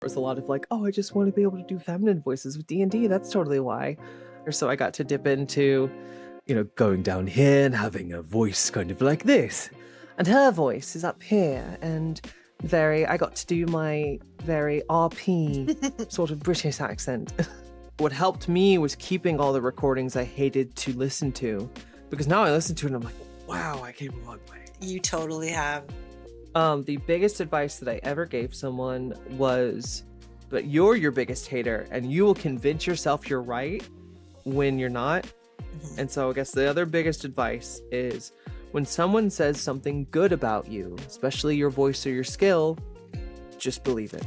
was a lot of like, oh, I just want to be able to do feminine voices with D&D. That's totally why. Or so I got to dip into, going down here and having a voice kind of like this. And her voice is up here. And I got to do my very RP sort of British accent. What helped me was keeping all the recordings I hated to listen to. Because now I listen to it and I'm like, wow, I came a long way. You totally have. The biggest advice that I ever gave someone was that you're your biggest hater and you will convince yourself you're right when you're not. And so I guess the other biggest advice is when someone says something good about you, especially your voice or your skill, just believe it.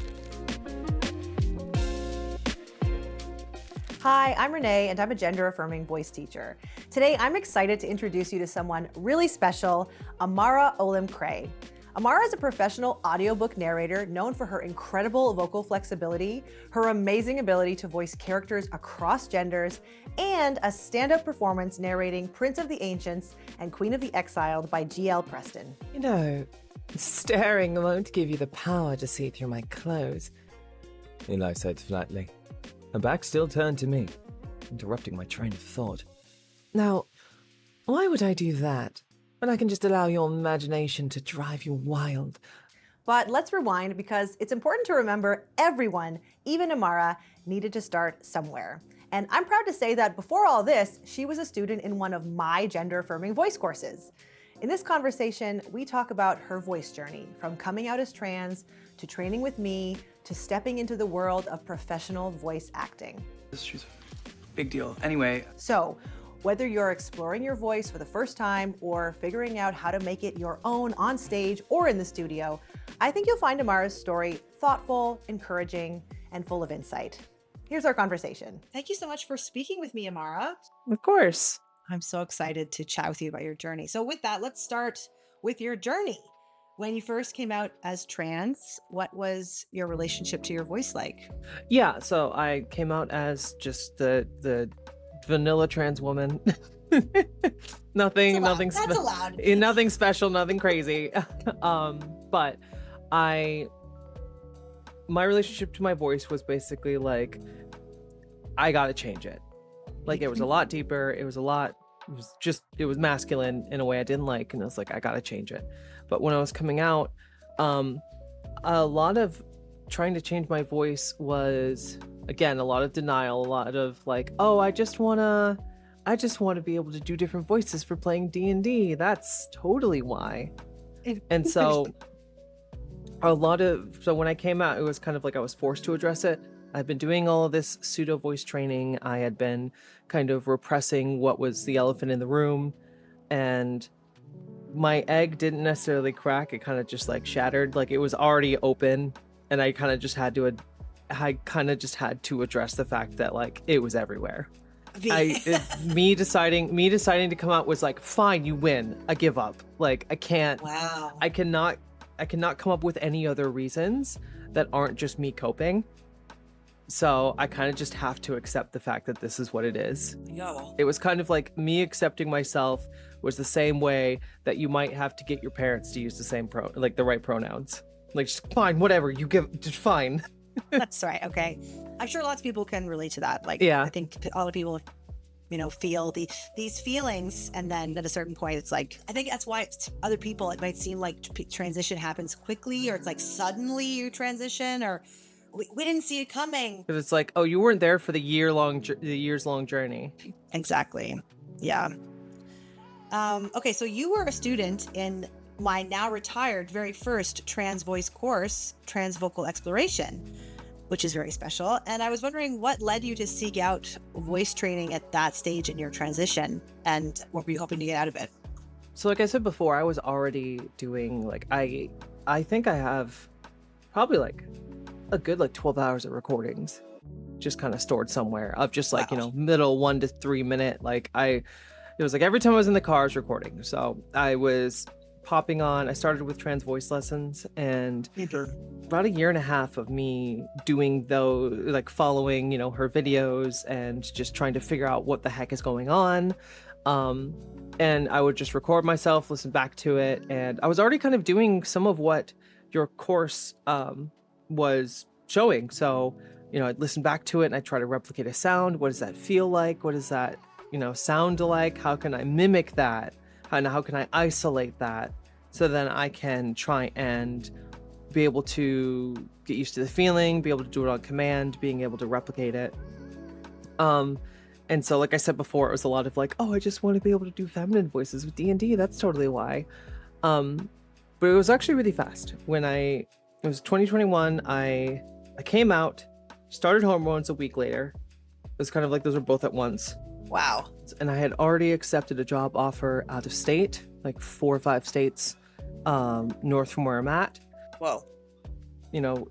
Hi, I'm Renee, and I'm a gender-affirming voice teacher. Today, I'm excited to introduce you to someone really special, Amara Olimb Kreh. Amara is a professional audiobook narrator known for her incredible vocal flexibility, her amazing ability to voice characters across genders, and a stand-up performance narrating Prince of the Ancients and Queen of the Exiled by G.L. Preston. Staring won't give you the power to see through my clothes, Eli said flatly. Her back still turned to me, interrupting my train of thought. Now, why would I do that when I can just allow your imagination to drive you wild? But let's rewind because it's important to remember everyone, even Amara, needed to start somewhere. And I'm proud to say that before all this, she was a student in one of my gender-affirming voice courses. In this conversation, we talk about her voice journey, from coming out as trans, to training with me, to stepping into the world of professional voice acting. She's a big deal. Anyway. So, whether you're exploring your voice for the first time or figuring out how to make it your own on stage or in the studio, I think you'll find Amara's story thoughtful, encouraging, and full of insight. Here's our conversation. Thank you so much for speaking with me, Amara. Of course. I'm so excited to chat with you about your journey. So with that, let's start with your journey. When you first came out as trans, what was your relationship to your voice like? Yeah, so I came out as just the vanilla trans woman. nothing That's allowed. Nothing special, nothing crazy. But my relationship to my voice was basically like, I gotta change it. Like, it was a lot deeper. It was masculine in a way I didn't like. And I was like, I gotta change it. But when I was coming out, a lot of trying to change my voice was, again, a lot of denial, a lot of like, oh, I just want to be able to do different voices for playing D&D. That's totally why. And so so when I came out, it was kind of like I was forced to address it. I've been doing all of this pseudo voice training. I had been kind of repressing what was the elephant in the room, and my egg didn't necessarily crack. It kind of just like shattered. Like, it was already open, and I kind of just had to address the fact that like it was everywhere. Me deciding to come out was like, fine, you win. I give up. Like, I can't. Wow. I cannot come up with any other reasons that aren't just me coping. So I kind of just have to accept the fact that this is what it is. Yo. It was kind of like me accepting myself was the same way that you might have to get your parents to use the same the right pronouns. Like, just fine, whatever, you give, just fine. That's right. Okay. I'm sure lots of people can relate to that. Like, yeah. I think a lot of people, feel these feelings. And then at a certain point, it's like, I think that's why to other people, it might seem like transition happens quickly, or it's like suddenly you transition, or we didn't see it coming. Because it's like, oh, you weren't there for the years-long journey. Exactly. Yeah. Okay, so you were a student in my now retired very first trans voice course, Trans Vocal Exploration, which is very special. And I was wondering what led you to seek out voice training at that stage in your transition, and what were you hoping to get out of it? So like I said before, I was already doing like, I think I have probably like a good like 12 hours of recordings just kind of stored somewhere of just like, Wow. Middle 1 to 3 minute. Like it was like every time I was in the car I was recording. So I was popping on, I started with trans voice lessons, and about a year and a half of me doing those, like following, her videos and just trying to figure out what the heck is going on. And I would just record myself, listen back to it. And I was already kind of doing some of what your course was showing. So, I'd listen back to it and I try to replicate a sound. What does that feel like? What does that, sound like? How can I mimic that? How can I isolate that? So then I can try and be able to get used to the feeling, be able to do it on command, being able to replicate it. And so, like I said before, it was a lot of like, oh, I just want to be able to do feminine voices with D&D. That's totally why. But it was actually really fast. It was 2021, I came out, started hormones a week later. It was kind of like those were both at once. Wow. And I had already accepted a job offer out of state, like 4 or 5 states north from where I'm at. Whoa.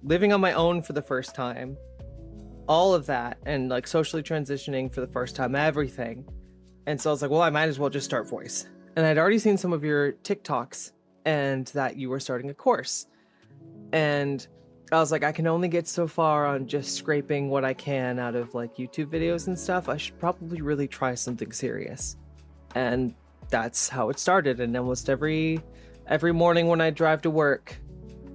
Living on my own for the first time, all of that, and like socially transitioning for the first time, everything. And so I was like, well, I might as well just start voice. And I'd already seen some of your TikToks and that you were starting a course. And I was like, I can only get so far on just scraping what I can out of like YouTube videos and stuff. I should probably really try something serious. And that's how it started. And almost every morning when I drive to work,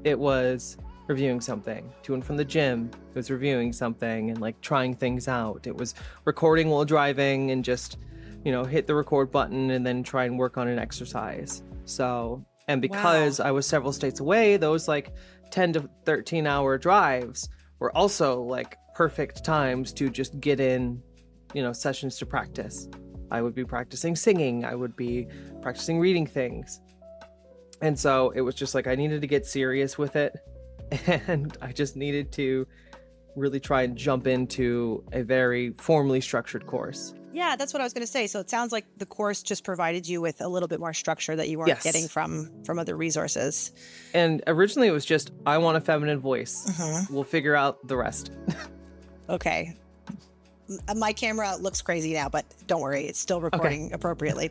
it was reviewing something. To and from the gym, it was reviewing something and like trying things out. It was recording while driving and just, hit the record button and then try and work on an exercise. So, and because I was several states away, those like 10 to 13 hour drives were also like perfect times to just get in, sessions to practice. I would be practicing singing. I would be practicing reading things. And so it was just like, I needed to get serious with it. And I just needed to really try and jump into a very formally structured course. Yeah, that's what I was going to say. So it sounds like the course just provided you with a little bit more structure that you weren't getting from other resources. And originally it was just, I want a feminine voice. Mm-hmm. We'll figure out the rest. Okay. My camera looks crazy now, but don't worry, it's still recording appropriately.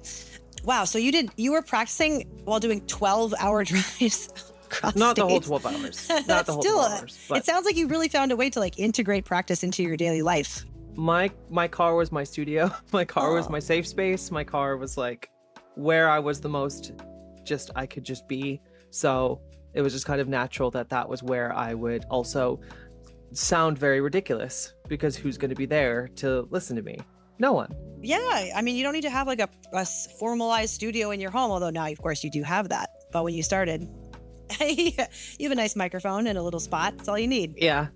Wow, so you were practicing while doing 12-hour drives across Not states. the whole 12 hours. Not the whole 12 hours. But it sounds like you really found a way to like integrate practice into your daily life. My car was my studio. My car was my safe space. My car was like where I was the most I could just be. So it was just kind of natural that was where I would also sound very ridiculous, because who's going to be there to listen to me? No one. Yeah, I mean, you don't need to have like a formalized studio in your home, although now, of course, you do have that. But when you started, you have a nice microphone and a little spot. That's all you need. Yeah.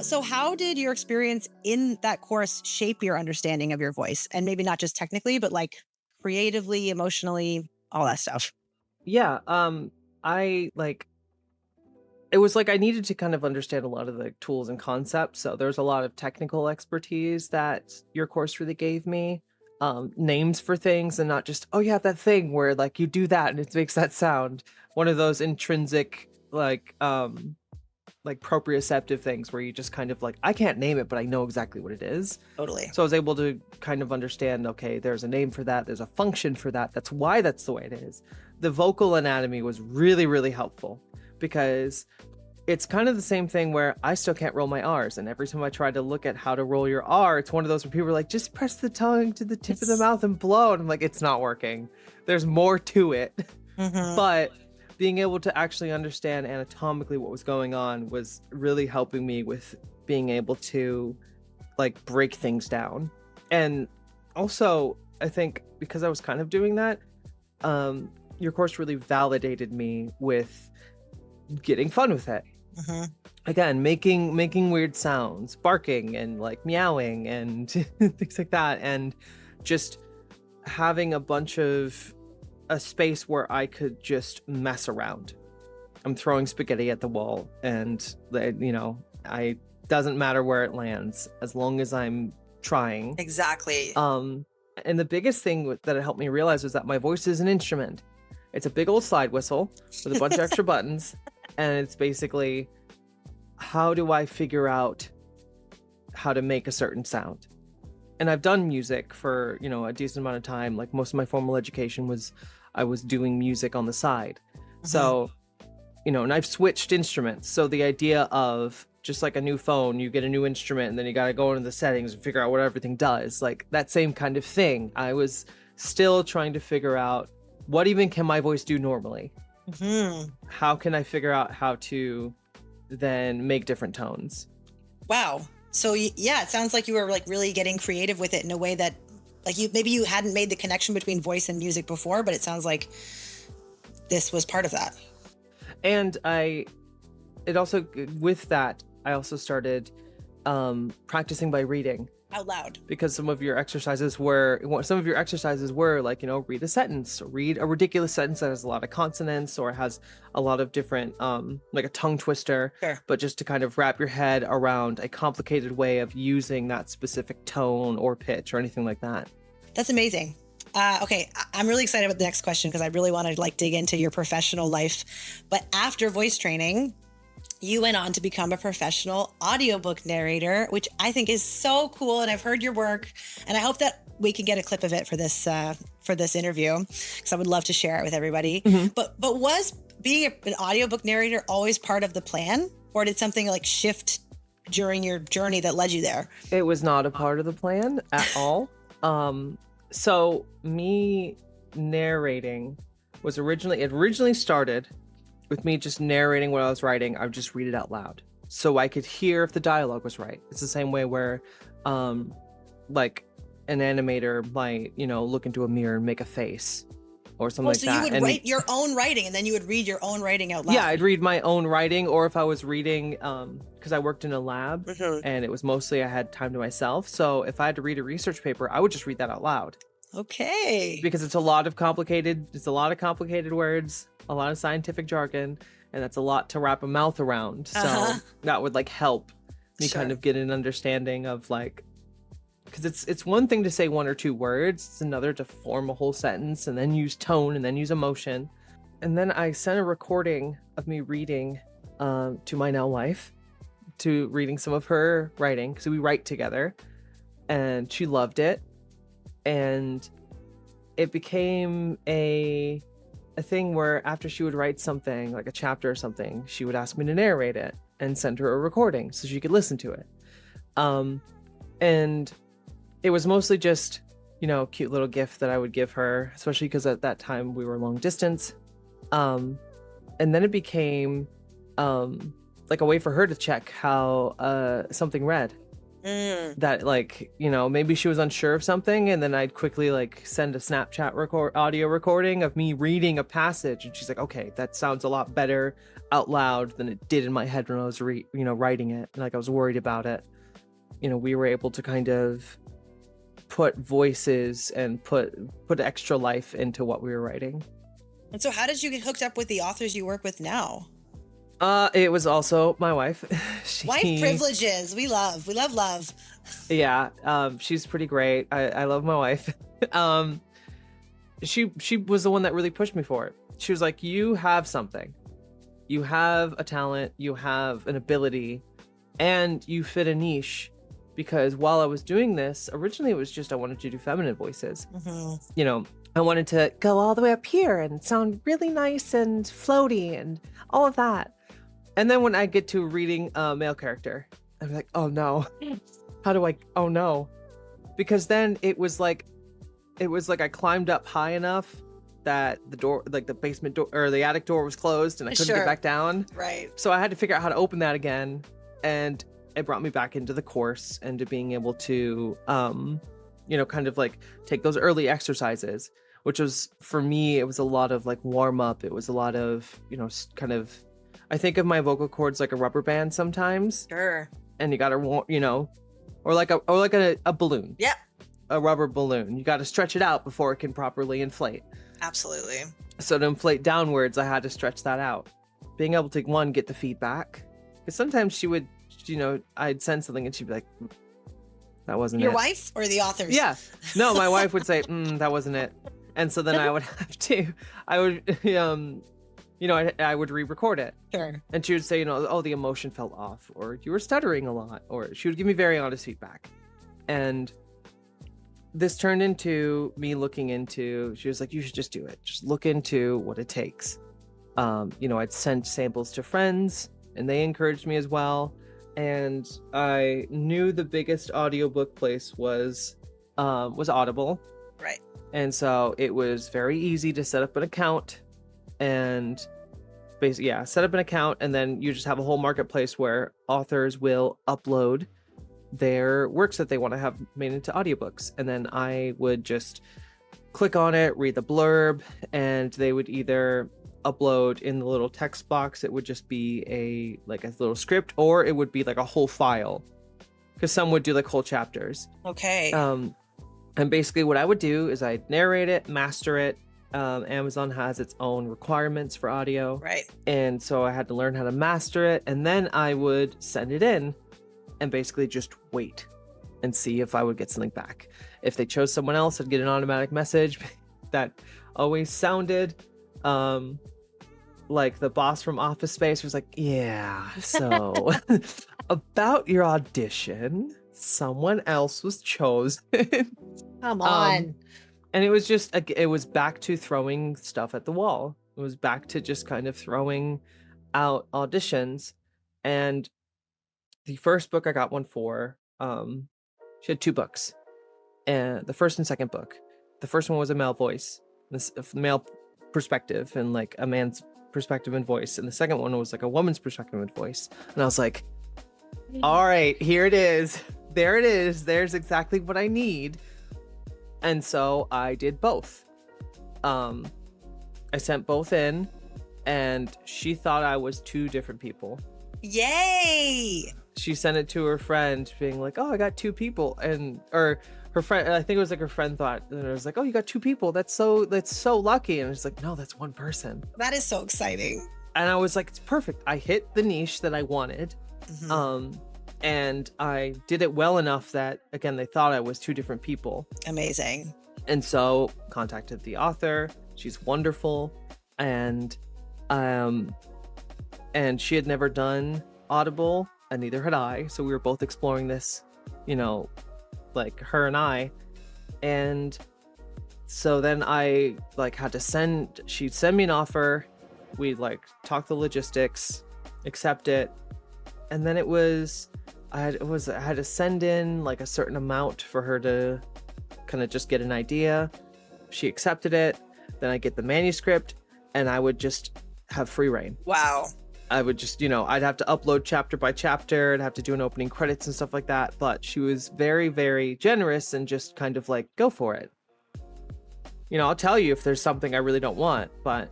So how did your experience in that course shape your understanding of your voice? And maybe not just technically, but like creatively, emotionally, all that stuff. Yeah. It was like I needed to kind of understand a lot of the tools and concepts. So there's a lot of technical expertise that your course really gave me. Names for things, and not just, oh yeah, that thing where like you do that and it makes that sound. One of those intrinsic like proprioceptive things where you just kind of like, I can't name it, but I know exactly what it is. Totally. So I was able to kind of understand, okay, there's a name for that. There's a function for that. That's why that's the way it is. The vocal anatomy was really, really helpful, because it's kind of the same thing where I still can't roll my R's. And every time I try to look at how to roll your R, it's one of those where people are like, just press the tongue to the tip of the mouth and blow. And I'm like, it's not working. There's more to it. Mm-hmm. But being able to actually understand anatomically what was going on was really helping me with being able to like break things down. And also, I think because I was kind of doing that, your course really validated me with getting fun with it. Mm-hmm. Again, making weird sounds, barking and like meowing and things like that, and just having a space where I could just mess around. I'm throwing spaghetti at the wall, and I doesn't matter where it lands as long as I'm trying. Exactly. And the biggest thing that it helped me realize was that my voice is an instrument. It's a big old slide whistle with a bunch of extra buttons, and it's basically, how do I figure out how to make a certain sound? And I've done music for, a decent amount of time. Like most of my formal education I was doing music on the side. Mm-hmm. So, and I've switched instruments. So the idea of just like a new phone, you get a new instrument and then you got to go into the settings and figure out what everything does. Like that same kind of thing. I was still trying to figure out, what even can my voice do normally? Mm-hmm. How can I figure out how to then make different tones. Wow. So yeah, it sounds like you were like really getting creative with it in a way that like maybe you hadn't made the connection between voice and music before, but it sounds like this was part of that. And it also, with that, I also started practicing by reading. Out loud. Because some of your exercises were like, read a sentence, read a ridiculous sentence that has a lot of consonants or has a lot of different, like a tongue twister, Sure. but just to kind of wrap your head around a complicated way of using that specific tone or pitch or anything like that. That's amazing. Okay, I'm really excited about the next question because I really want to like dig into your professional life. But after voice training, you went on to become a professional audiobook narrator, which I think is so cool. And I've heard your work, and I hope that we can get a clip of it for this interview because I would love to share it with everybody. Mm-hmm. But was being an audiobook narrator always part of the plan, or did something like shift during your journey that led you there? It was not a part of the plan at all. So me narrating was originally started with me just narrating what I was writing. I would just read it out loud so I could hear if the dialogue was right. It's the same way where like an animator might, look into a mirror and make a face or something like that. So you would write your own writing and then you would read your own writing out loud. Yeah, I'd read my own writing, or if I was reading, because I worked in a lab and it was mostly I had time to myself. So if I had to read a research paper, I would just read that out loud. Okay. Because it's a lot of complicated words, a lot of scientific jargon, and that's a lot to wrap a mouth around. So that would like help me kind of get an understanding of like, because it's one thing to say one or two words, it's another to form a whole sentence and then use tone and then use emotion. And then I sent a recording of me reading to my now wife, to reading some of her writing, because we write together, and she loved it. And it became a thing where after she would write something, like a chapter or something, she would ask me to narrate it and send her a recording so she could listen to it. And it was mostly just, cute little gift that I would give her, especially because at that time we were long distance. And then it became like a way for her to check how something read. That like, maybe she was unsure of something, and then I'd quickly like send a Snapchat audio recording of me reading a passage, and she's like, okay, that sounds a lot better out loud than it did in my head when I was writing it, and like I was worried about it. We were able to kind of put voices and put extra life into what we were writing. And so how did you get hooked up with the authors you work with now? It was also my wife. Wife privileges. We love. Yeah. She's pretty great. I love my wife. She was the one that really pushed me for it. She was like, you have something. You have a talent, you have an ability, and you fit a niche. Because while I was doing this, originally it was just I wanted to do feminine voices. I wanted to go all the way up here and sound really nice and floaty and all of that. And then when I get to reading a male character, I'm like, oh no, oh no. Because then it was like I climbed up high enough that the door, like the basement door or the attic door was closed and I couldn't get back down. Right. So I had to figure out how to open that again. And it brought me back into the course and to being able to, kind of like take those early exercises, which was, for me, it was a lot of like warm up. It was a lot of, kind of, I think of my vocal cords like a rubber band sometimes. Sure. And you got to, or like a balloon. Yeah. A rubber balloon. You got to stretch it out before it can properly inflate. Absolutely. So to inflate downwards, I had to stretch that out. Being able to, one, get the feedback. Because sometimes she would, I'd send something and she'd be like, that wasn't Your it. wife or the authors? Yeah. No, my wife would say, that wasn't it. And so then I would have to, I would re-record it. Sure. And she would say, oh, the emotion fell off, or you were stuttering a lot, or she would give me very honest feedback. And this turned into me looking into, she was like, you should just do it. Just look into what it takes. I'd send samples to friends and they encouraged me as well. And I knew the biggest audiobook place was Audible. Right. And so it was very easy to set up an account and basically, yeah, set up an account, and then you just have a whole marketplace where authors will upload their works that they want to have made into audiobooks. And then I would just click on it, read the blurb, and they would either upload in the little text box. It would just be a little script, or it would be like a whole file, because some would do like whole chapters. Okay. And basically what I would do is I'd narrate it, master it. Amazon has its own requirements for audio. Right. And so I had to learn how to master it, and then I would send it in and basically just wait and see if I would get something back. If they chose someone else, I'd get an automatic message that always sounded like the boss from Office Space was like, yeah, so about your audition, someone else was chosen. Come on. And it was back to throwing stuff at the wall. It was back to just kind of throwing out auditions. And the first book I got one for, she had 2 books, and the first and second book. The first one was a male voice, this male perspective, and like a man's perspective and voice. And the second one was like a woman's perspective and voice. And I was like, all right, here it is. There it is. There's exactly what I need. And so I did both. I sent both in, and she thought I was 2 different people. Yay! She sent it to her friend being like, oh, I got 2 people. Or her friend, I think it was like her friend thought, and it was like, oh, you got 2 people. That's so lucky. And it's like, no, that's 1 person. That is so exciting. And I was like, it's perfect. I hit the niche that I wanted. Mhm. And I did it well enough that, again, they thought I was 2 different people. Amazing. And so contacted the author. She's wonderful. And she had never done Audible, and neither had I. So we were both exploring this, like her and I. And so then I had to she'd send me an offer. We'd talk the logistics, accept it. And then I had to send in a certain amount for her to kind of just get an idea. She accepted it. Then I get the manuscript, and I would just have free reign. Wow. I would just, I'd have to upload chapter by chapter. I'd have to do an opening credits and stuff like that. But she was very, very generous and just kind of go for it. I'll tell you if there's something I really don't want, but...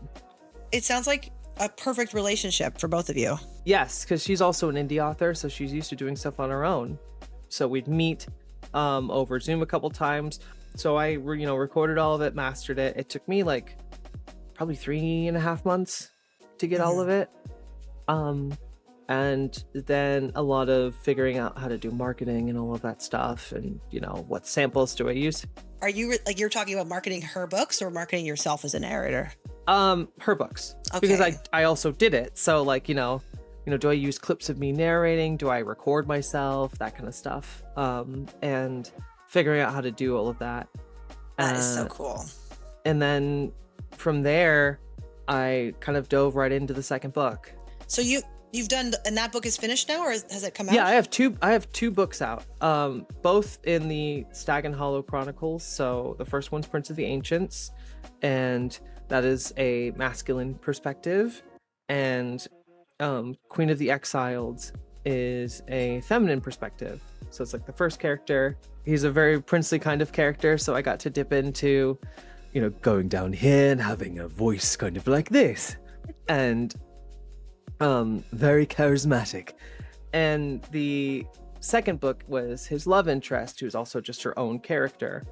It sounds like a perfect relationship for both of you. Yes, because she's also an indie author, so she's used to doing stuff on her own. So we'd meet over Zoom a couple times. So I, recorded all of it, mastered it. It took me probably 3.5 months to get all of it. And then a lot of figuring out how to do marketing and all of that stuff, and what samples do I use. Are you you're talking about marketing her books or marketing yourself as a narrator? Her books. Okay. Because I also did it. So do I use clips of me narrating? Do I record myself? That kind of stuff. And figuring out how to do all of that. That is so cool. And then from there, I kind of dove right into the second book. So you've done, and that book is finished now, or has it come out? Yeah, I have two books out, both in the Stag and Hollow Chronicles. So the first one's Prince of the Ancients, and that is a masculine perspective, and Queen of the Exiled is a feminine perspective. So it's the first character. He's a very princely kind of character, so I got to dip into, going down here and having a voice kind of like this, and very charismatic. And the second book was his love interest, who's also just her own character,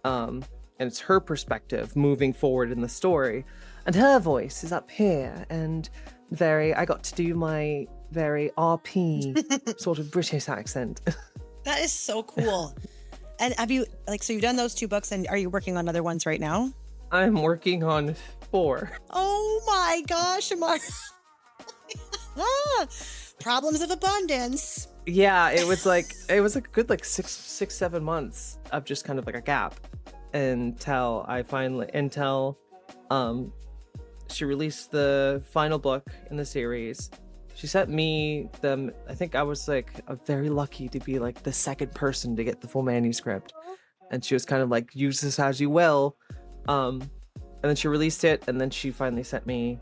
and it's her perspective moving forward in the story, and her voice is up here, and I got to do my very RP sort of British accent. That is so cool. And have you so you've done those 2 books, and are you working on other ones right now? I'm working on 4. Oh my gosh, Amara. Problems of abundance. Yeah, it was a good 6-7 months of just kind of a gap until she released the final book in the series. She sent me them. I think I was very lucky to be the second person to get the full manuscript, and she was kind of use this as you will. And then she released it, and then she finally sent me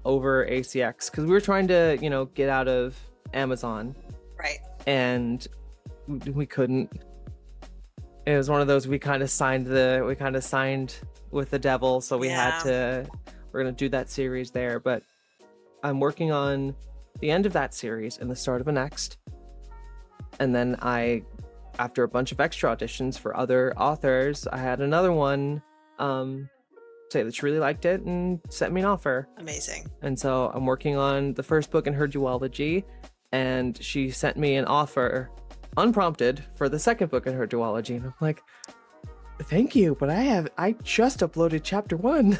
over ACX because we were trying to, get out of Amazon, Right. and we couldn't. It was one of those, we kind of signed with the devil, so we're gonna do that series there. But I'm working on the end of that series and the start of a next. And then after a bunch of extra auditions for other authors, I had another one say that she really liked it and sent me an offer. Amazing. And so I'm working on the first book in her duology, and she sent me an offer unprompted for the second book in her duology. And I'm like, thank you, but I just uploaded chapter 1.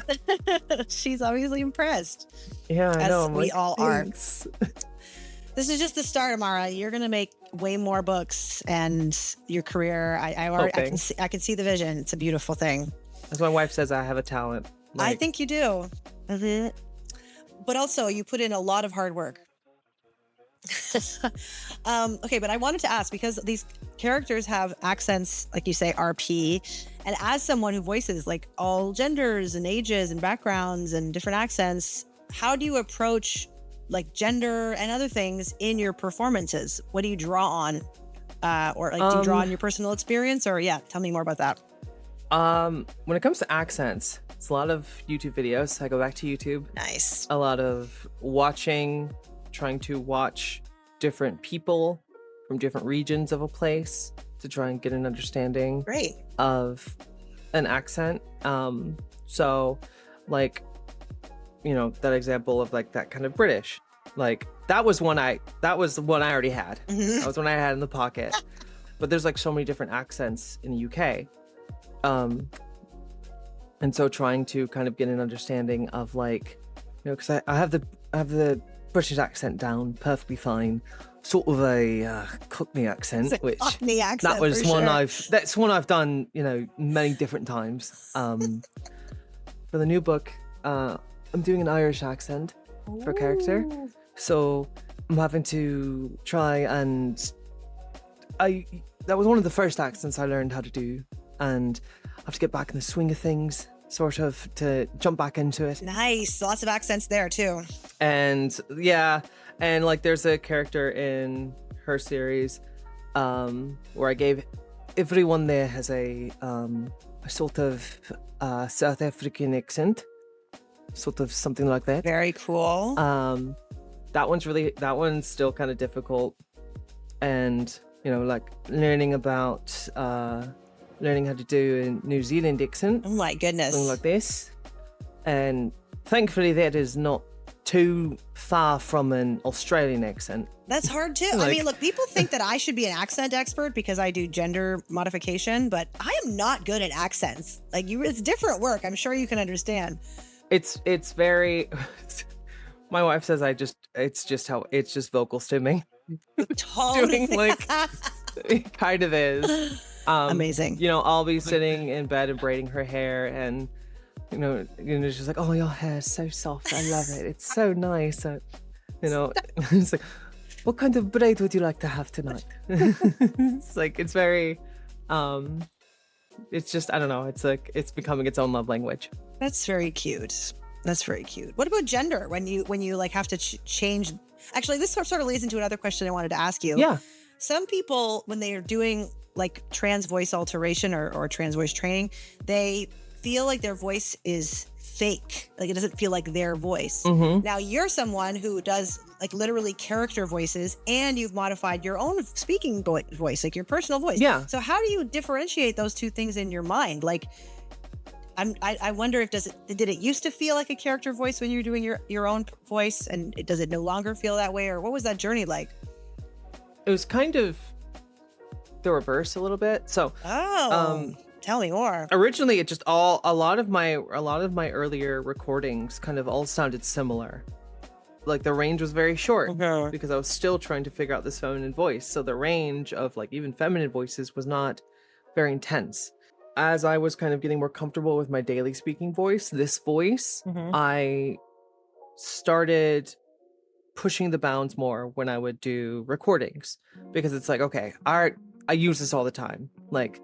She's obviously impressed. Yeah, I As know. we all thanks. are. This is just the start, Amara. You're gonna make way more books, and your career. I can see the vision. It's a beautiful thing. As my wife says, I have a talent. I think you do. But also, you put in a lot of hard work. Okay, but I wanted to ask, because these characters have accents, like you say, RP, and as someone who voices like all genders and ages and backgrounds and different accents, how do you approach like gender and other things in your performances? What do you draw on? Or like, do you draw on your personal experience? Or tell me more about that. When it comes to accents, it's a lot of YouTube videos. I go back to YouTube. Nice. A lot of trying to watch different people from different regions of a place to try and get an understanding Great. of an accent. So like, that example of like that kind of British, like that was one I already had. Mhm. That was one I had in the pocket. But there's like so many different accents in the UK. And so trying to kind of get an understanding of like, because I have the British accent down perfectly fine, sort of a Cockney accent, It's a which Cockney accent, that was for one sure. that's one I've done, many different times. For the new book, I'm doing an Irish accent for a character, so I'm having to try and that was one of the first accents I learned how to do, and I have to get back in the swing of things, sort of, to jump back into it. Nice. Lots of accents there too. And like there's a character in her series where I gave everyone there has a sort of South African accent, sort of something like that. Very cool. That one's still kind of difficult, and like learning how to do a New Zealand accent, Oh my goodness. something like this. And thankfully that is not too far from an Australian accent. That's hard too. I Like- mean, look, people think that I should be an accent expert because I do gender modification, but I am not good at accents. Like it's different work. I'm sure you can understand. It's very my wife says it's just vocal stimming. Totally. Doing, like, It kind of is. Amazing. I'll be sitting in bed and braiding her hair, and she's like, "Oh, your hair is so soft. I love it. It's so nice." It's like, "What kind of braid would you like to have tonight?" It's like, it's very, it's just, I don't know. It's like it's becoming its own love language. That's very cute. That's very cute. What about gender? When you like have to change? Actually, this sort of leads into another question I wanted to ask you. Yeah. Some people, when they are doing like trans voice alteration or trans voice training, they feel like their voice is fake. Like it doesn't feel like their voice. Mm-hmm. Now you're someone who does like literally character voices, and you've modified your own speaking voice, like your personal voice. Yeah. So how do you differentiate those two things in your mind? Like, I wonder if did it used to feel like a character voice when you're doing your own voice, and does it no longer feel that way, or what was that journey like? It was kind of the reverse a little bit. So Tell me more. originally it just a lot of my earlier recordings kind of all sounded similar. Like the range was very short Okay. because I was still trying to figure out this feminine voice. So the range of like even feminine voices was not very intense. As I was kind of getting more comfortable with my daily speaking voice, this voice, Mhm. I started pushing the bounds more when I would do recordings, because it's like, okay, I use this all the time. Like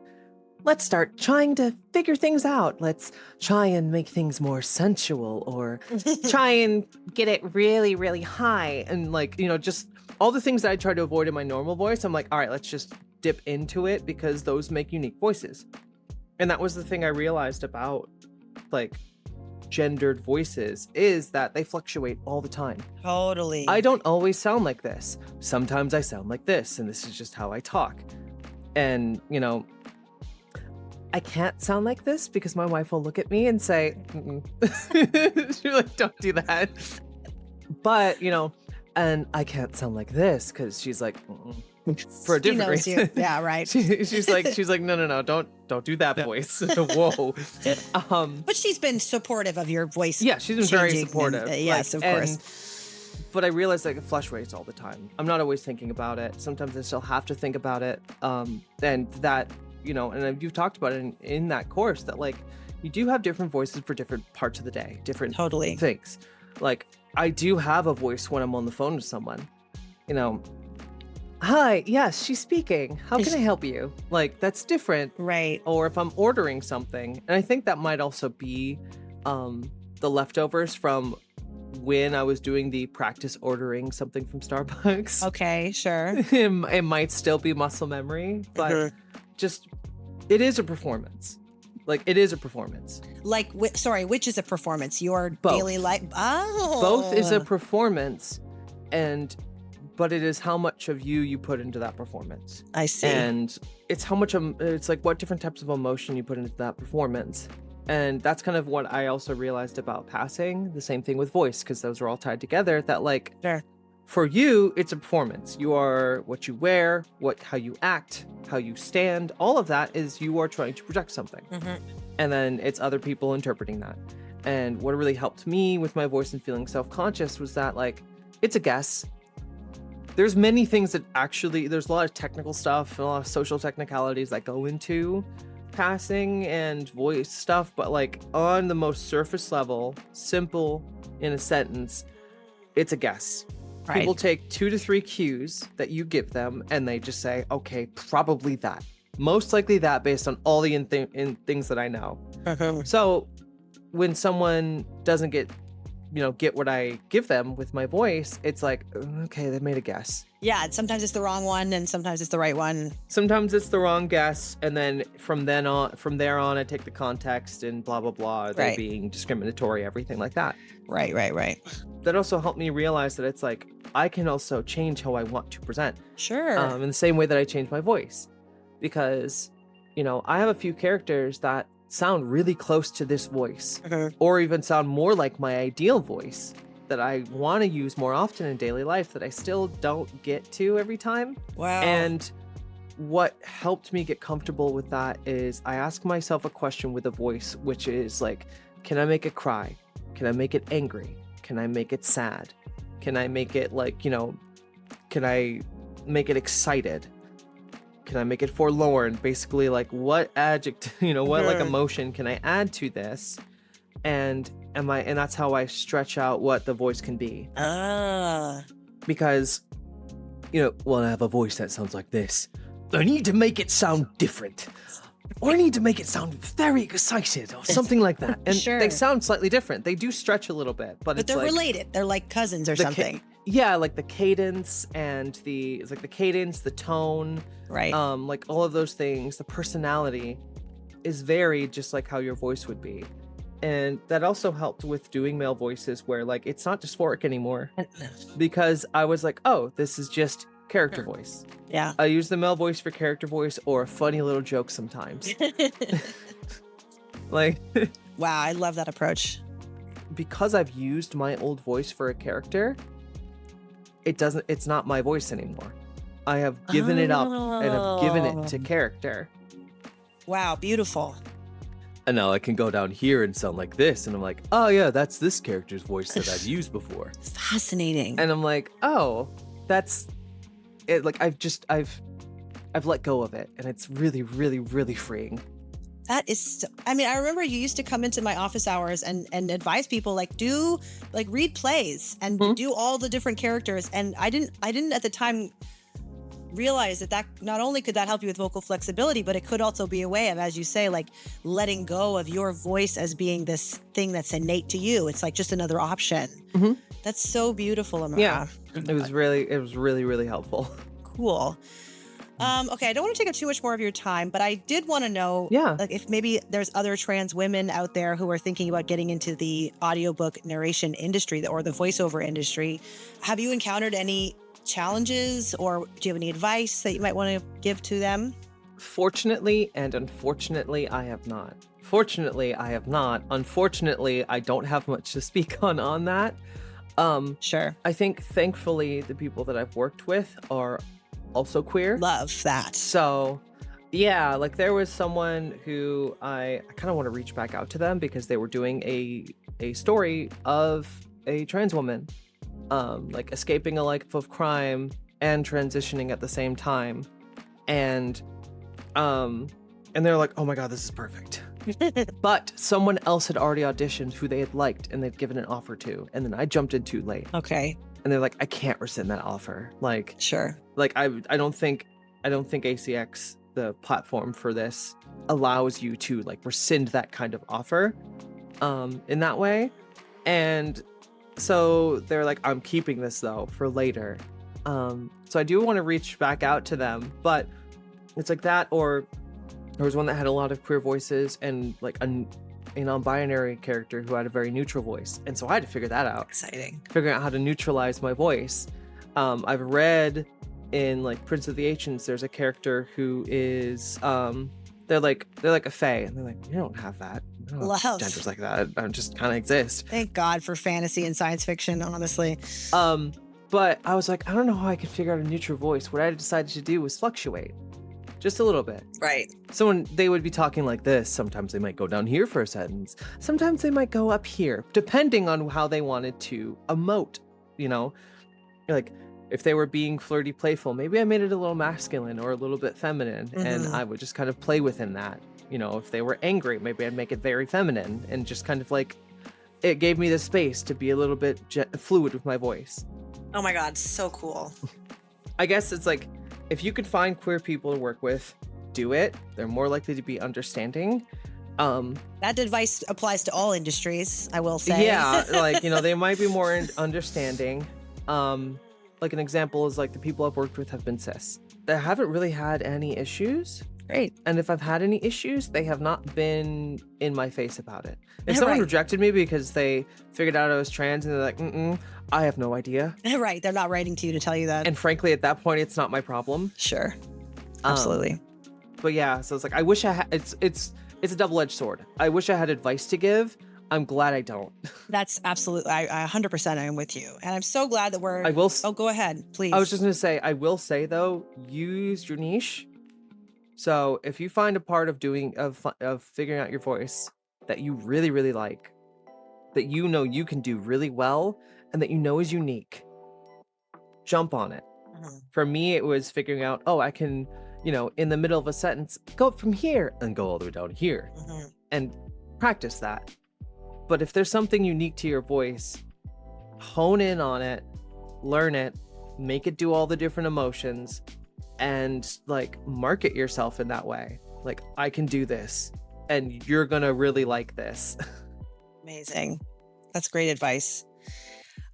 let's start trying to figure things out. Let's try and make things more sensual, or try and get it really, really high. And like, just all the things that I try to avoid in my normal voice, I'm like, all right, let's just dip into it because those make unique voices. And that was the thing I realized about like gendered voices, is that they fluctuate all the time. Totally. I don't always sound like this. Sometimes I sound like this, and this is just how I talk. And, I can't sound like this because my wife will look at me and say, she's like, don't do that. But, and I can't sound like this because she's like, for a She different knows you. reason. Yeah, right. she's like, no, don't do that voice. Whoa. But she's been supportive of your voice. Yeah, she's been very changing supportive. and, yes, of course. But I realized like it fluctuates all the time. I'm not always thinking about it. Sometimes I still have to think about it. And that, and you've talked about it in that course, that like you do have different voices for different parts of the day, different Totally. things. Like I do have a voice when I'm on the phone with someone, hi, yes, she's speaking. How can I help you? Like that's different. Right. Or if I'm ordering something. And I think that might also be the leftovers from when I was doing the practice ordering something from Starbucks. Okay, sure. It might still be muscle memory, but just, it is a performance. Like, it is a performance. Like, which is a performance? Your Both. daily life? Oh. Both is a performance, but it is how much of you put into that performance. I see. And it's how much, it's like what different types of emotion you put into that performance. And that's kind of what I also realized about passing. The same thing with voice, because those are all tied together. That like, Sure. for you, it's a performance. You are what you wear, how you act, how you stand. All of that is you are trying to project something. Mm-hmm. And then it's other people interpreting that. And what really helped me with my voice and feeling self-conscious was that like, it's a guess. There's many things that actually, there's a lot of technical stuff and a lot of social technicalities that go into passing and voice stuff, but like on the most surface level, simple in a sentence, it's a guess. Right. People take 2 to 3 cues that you give them and they just say, okay, probably that. Most likely that, based on all the things that I know. So when someone doesn't get what I give them with my voice, it's like, okay, they made a guess. Yeah, sometimes it's the wrong one and sometimes it's the right one. Sometimes it's the wrong guess, and then from there on, I take the context and blah, blah, blah. Are they Right. being discriminatory, everything like that. Right. That also helped me realize that it's like, I can also change how I want to present. Sure. In the same way that I change my voice. Because, I have a few characters that sound really close to this voice, or even sound more like my ideal voice that I want to use more often in daily life that I still don't get to every time. Wow. And what helped me get comfortable with that is I ask myself a question with a voice, which is like, can I make it cry? Can I make it angry? Can I make it sad? Can I make it like, can I make it excited? Can I make it forlorn? Basically, like what adjective, what like emotion can I add to this? And that's how I stretch out what the voice can be. Because, I have a voice that sounds like this. I need to make it sound different. Or I need to make it sound very excited or something like that. And Sure. they sound slightly different. They do stretch a little bit, but it's they're like, related. They're like cousins or something. yeah, like the cadence and the cadence, the tone, Right. like all of those things, the personality is varied just like how your voice would be. And that also helped with doing male voices where like it's not dysphoric anymore, because I was like, oh, this is just character voice. Yeah. I use the male voice for character voice or a funny little joke sometimes. Like Wow, I love that approach. because I've used my old voice for a character, it's not my voice anymore. I have given it up and I've given it to character. Wow, beautiful. And now I can go down here and sound like this. And I'm like, oh yeah, that's this character's voice that I've used before. Fascinating. And I'm like, oh, that's it. Like I've let go of it. And it's really, really, really freeing. That is, I remember you used to come into my office hours and advise people read plays and do all the different characters. And I didn't at the time realize that not only could that help you with vocal flexibility, but it could also be a way of, as you say, like letting go of your voice as being this thing that's innate to you. It's like just another option. Mhm. That's so beautiful, Amara. Yeah, it was really, really helpful. Cool. Okay, I don't want to take up too much more of your time, but I did want to know, Yeah. like, if maybe there's other trans women out there who are thinking about getting into the audiobook narration industry or the voiceover industry. Have you encountered any challenges, or do you have any advice that you might want to give to them? Fortunately and unfortunately, I have not. Fortunately, I have not. Unfortunately, I don't have much to speak on that. Sure. I think thankfully the people that I've worked with are also queer. Love that. So, yeah, like there was someone who I kind of want to reach back out to them because they were doing a story of a trans woman, like escaping a life of crime and transitioning at the same time, and they're like, oh my god, this is perfect. But someone else had already auditioned who they had liked and they'd given an offer to, and then I jumped in too late. Okay. And they're like, I can't rescind that offer. Like, Sure. like I don't think ACX, the platform for this, allows you to like rescind that kind of offer in that way. And so they're like, I'm keeping this though for later. So I do want to reach back out to them, but it's like that, or there was one that had a lot of queer voices and like a non-binary character who had a very neutral voice, and so I had to figure that out. Exciting. Figuring out how to neutralize my voice. I've read in like Prince of the Ancients, there's a character who is they're like a fae, and they're like, you don't have that. You don't have Love. genders like that. I just kind of exist. Thank God for fantasy and science fiction, honestly. But I was like, I don't know how I could figure out a neutral voice. What I decided to do was fluctuate just a little bit. Right. So when they would be talking like this, sometimes they might go down here for a sentence. Sometimes they might go up here, depending on how they wanted to emote, you know? Like, if they were being flirty, playful, maybe I made it a little masculine or a little bit feminine, and I would just kind of play within that. You know, if they were angry, maybe I'd make it very feminine, and just kind of like, it gave me the space to be a little bit fluid with my voice. Oh my God, so cool. I guess it's like, if you could find queer people to work with, do it. They're more likely to be understanding. That advice applies to all industries, I will say. Yeah, like, you know, they might be more understanding. Like an example is like the people I've worked with have been cis. They haven't really had any issues. Great. And if I've had any issues, they have not been in my face about it. If someone Right. rejected me because they figured out I was trans and they're like, I have no idea. Right. They're not writing to you to tell you that. And frankly, at that point, it's not my problem. Sure. Absolutely. But yeah, so it's like, I wish I had, it's a double-edged sword. I wish I had advice to give. I'm glad I don't. That's absolutely, I 100% am with you. And I'm so glad that we're, I will, go ahead, please. I was just going to say, I will say though, use your niche. So if you find a part of figuring out your voice that you really, really like, that you know you can do really well, and that you know is unique, jump on it. For me, it was figuring out, I can, you know, in the middle of a sentence, go up from here and go all the way down here and practice that. But if there's something unique to your voice, hone in on it, learn it, make it do all the different emotions, and like market yourself in that way. Like, I can do this and you're gonna really like this. Amazing. That's great advice.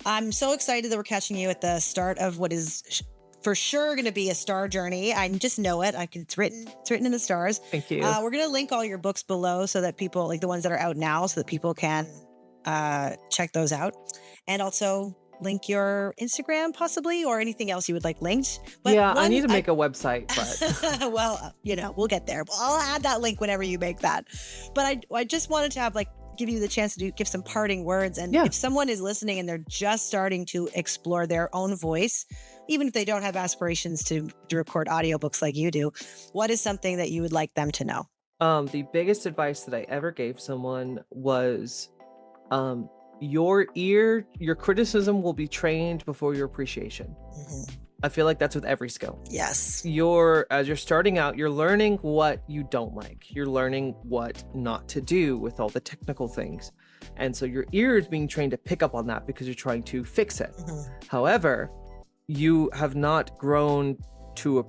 I'm so excited that we're catching you at the start of what is for sure going to be a star journey. I just know it. It's written in the stars. Thank you. We're going to link all your books below so that people, like the ones that are out now, so that people can check those out. And also link your Instagram possibly, or anything else you would like linked. But yeah, I need to make a website, but well, you know, we'll get there. I'll add that link whenever you make that. But I just wanted to have give you the chance to give some parting words. And if someone is listening and they're just starting to explore their own voice, even if they don't have aspirations to record audiobooks like you do, what is something that you would like them to know? The biggest advice that I ever gave someone was, your criticism will be trained before your appreciation. I feel like that's with every skill. Yes. As you're starting out, you're learning what you don't like. You're learning what not to do with all the technical things. And so your ear is being trained to pick up on that because you're trying to fix it. However, you have not grown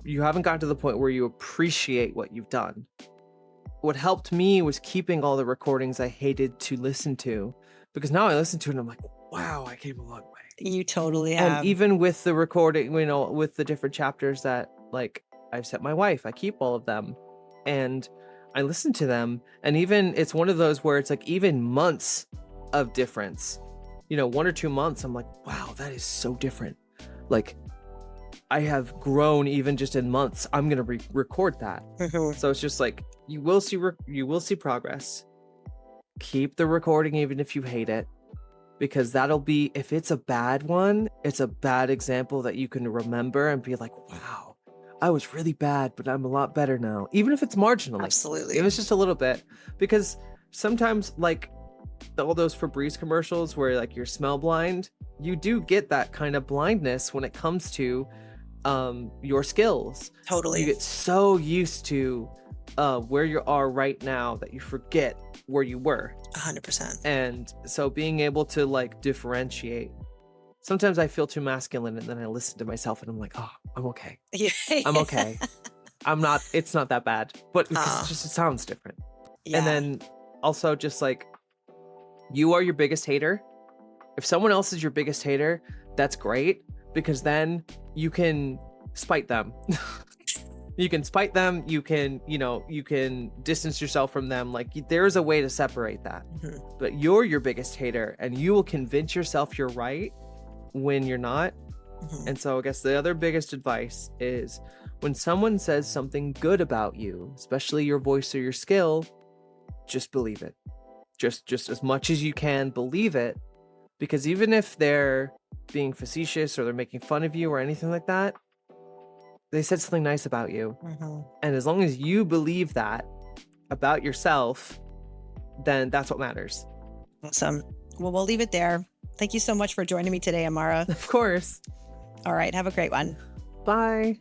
you haven't gotten to the point where you appreciate what you've done. What helped me was keeping all the recordings I hated to listen to, because now I listen to it and I'm like, wow, I came a long way. You totally have. And even with the recording, with the different chapters that like I've sent my wife, I keep all of them and I listen to them. And even it's one of those where it's like even months of difference, 1 or 2 months, I'm like, wow, that is so different. Like I have grown even just in months. I'm going to record that. So it's just like, you will see progress. Keep the recording even if you hate it, because that'll be, if it's a bad one, it's a bad example that you can remember and be like, wow, I was really bad, but I'm a lot better now. Even if it's marginally. Absolutely. If it's just a little bit. Because sometimes like all those Febreze commercials where like you're smell blind, you do get that kind of blindness when it comes to your skills. Totally. You get so used to where you are right now that you forget where you were. 100%. And so being able to like differentiate. Sometimes I feel too masculine and then I listen to myself and I'm like, oh, I'm okay. I'm okay. It's not that bad. But because it sounds different. Yeah. And then also just like, you are your biggest hater. If someone else is your biggest hater, that's great, because then you can spite them. You can spite them. You can, you can distance yourself from them. Like there's a way to separate that. But you're your biggest hater and you will convince yourself you're right when you're not. And so I guess the other biggest advice is when someone says something good about you, especially your voice or your skill, just believe it. Just as much as you can believe it, because even if they're being facetious or they're making fun of you or anything like that, they said something nice about you. And as long as you believe that about yourself, then that's what matters. Awesome. Well, we'll leave it there. Thank you so much for joining me today, Amara. Of course. All right. Have a great one. Bye.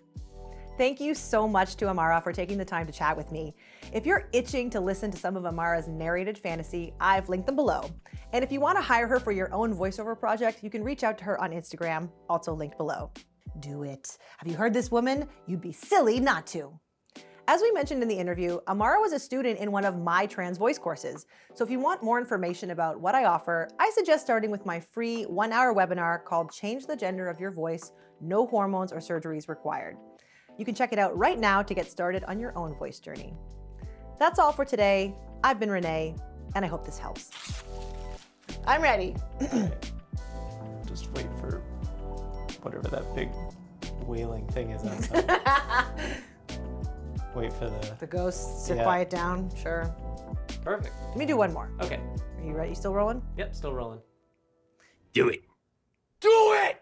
Thank you so much to Amara for taking the time to chat with me. If you're itching to listen to some of Amara's narrated fantasy, I've linked them below. And if you want to hire her for your own voiceover project, you can reach out to her on Instagram, also linked below. Do it. Have you heard this woman? You'd be silly not to. As we mentioned in the interview, Amara was a student in one of my trans voice courses. So if you want more information about what I offer, I suggest starting with my free 1-hour webinar called Change the Gender of Your Voice, No Hormones or Surgeries Required. You can check it out right now to get started on your own voice journey. That's all for today. I've been Renee, and I hope this helps. I'm ready. Just wait for whatever that big wailing thing is outside. Wait for The ghosts to Yeah. quiet down, sure. Perfect. Let me do one more. Okay. Are you ready? You still rolling? Yep, still rolling. Do it. Do it!